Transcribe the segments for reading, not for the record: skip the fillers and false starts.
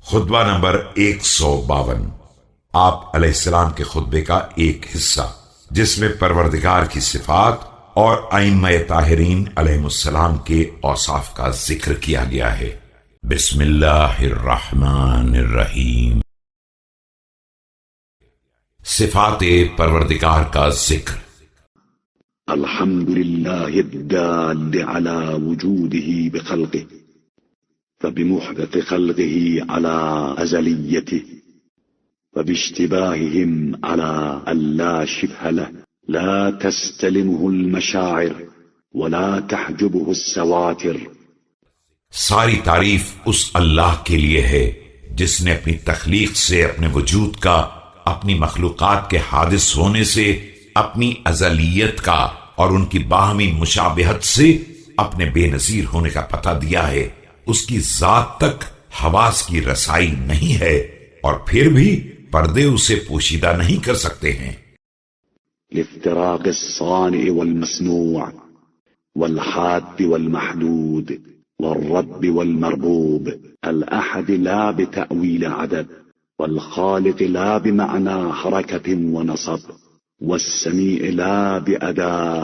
خطبہ نمبر 152 آپ علیہ السلام کے خطبے کا ایک حصہ، جس میں پروردگار کی صفات اور ائمہ طاہرین علیہ السلام کے اوصاف کا ذکر کیا گیا ہے۔ بسم اللہ الرحمن الرحیم۔ صفات پروردگار کا ذکر۔ الحمد لله الدال على وجوده بخلقه، فبمحدث خلقه على أزليته، وباشتباههم على ألا شبه له، لا تستلمه المشاعر ولا تحجبه السواتر۔ ساری تعریف اس اللہ کے لیے ہے جس نے اپنی تخلیق سے، اپنے وجود کا، اپنی مخلوقات کے حادث ہونے سے، اپنی ازلیت کا اور ان کی باہمی مشابہت سے اپنے بے نظیر ہونے کا پتہ دیا ہے۔ اس کی ذات تک حواس کی رسائی نہیں ہے اور پھر بھی پردے اسے پوشیدہ نہیں کر سکتے ہیں۔ لافتراق الصانع والمصنوع والحاد والمحدود والرب والمربوب، الأحد لا بتأويل عدد، والخالق لا بمعنى حركة ونصب، والسميع لا بأداة۔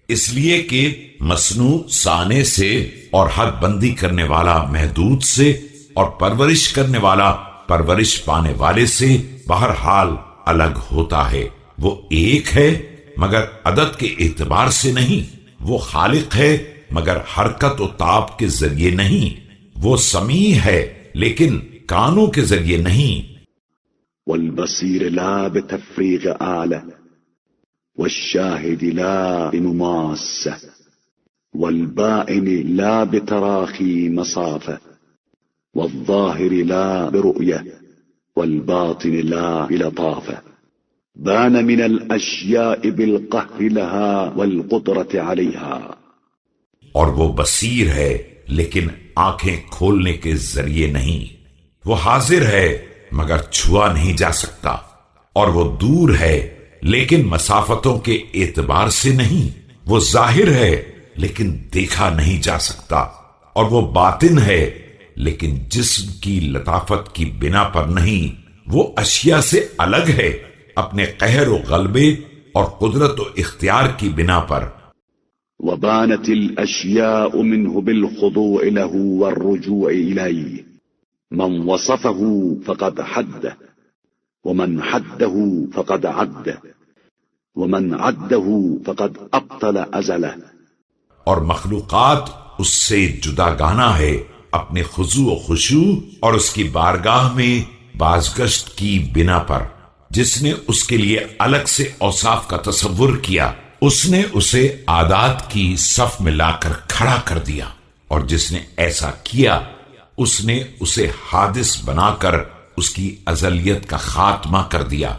اس لیے کہ مصنوع صانع سے اور حد بندی کرنے والا محدود سے اور پرورش کرنے والا پرورش پانے والے سے بہرحال الگ ہوتا ہے۔ وہ ایک ہے مگر عدد کے اعتبار سے نہیں، وہ خالق ہے مگر حرکت و تاب کے ذریعے نہیں، وہ سمیع ہے لیکن کانوں کے ذریعے نہیں۔ والبصير لا بتفريغ آلة، والشاهد لا بمماسة، والبائن لا بتراخي مصافة، والظاهر لا برؤية، والباطن لا بلطافة، بان من الأشياء بالقهر لها والقدرة عليها۔ اور وہ بصیر ہے لیکن آنکھیں کھولنے کے ذریعے نہیں، وہ حاضر ہے مگر چھوا نہیں جا سکتا، اور وہ دور ہے لیکن مسافتوں کے اعتبار سے نہیں، وہ ظاہر ہے لیکن دیکھا نہیں جا سکتا، اور وہ باطن ہے لیکن جسم کی لطافت کی بنا پر نہیں، وہ اشیاء سے الگ ہے اپنے قہر و غلبے اور قدرت و اختیار کی بنا پر۔ وبانت الأشياء منه بالخضوع له والرجوع إليه، من وصفه فقد حده، ومن حده فقد عده، ومن عده فقد أبطل أزله۔ اور مخلوقات اس سے جدا گانا ہے اپنے خضوع و خشوع اور اس کی بارگاہ میں بازگشت کی بنا پر۔ جس نے اس کے لیے الگ سے اوصاف کا تصور کیا، اس نے اسے عادات کی صف میں لا کر کھڑا کر دیا، اور جس نے ایسا کیا اس نے اسے حادث بنا کر اس کی ازلیت کا خاتمہ کر دیا۔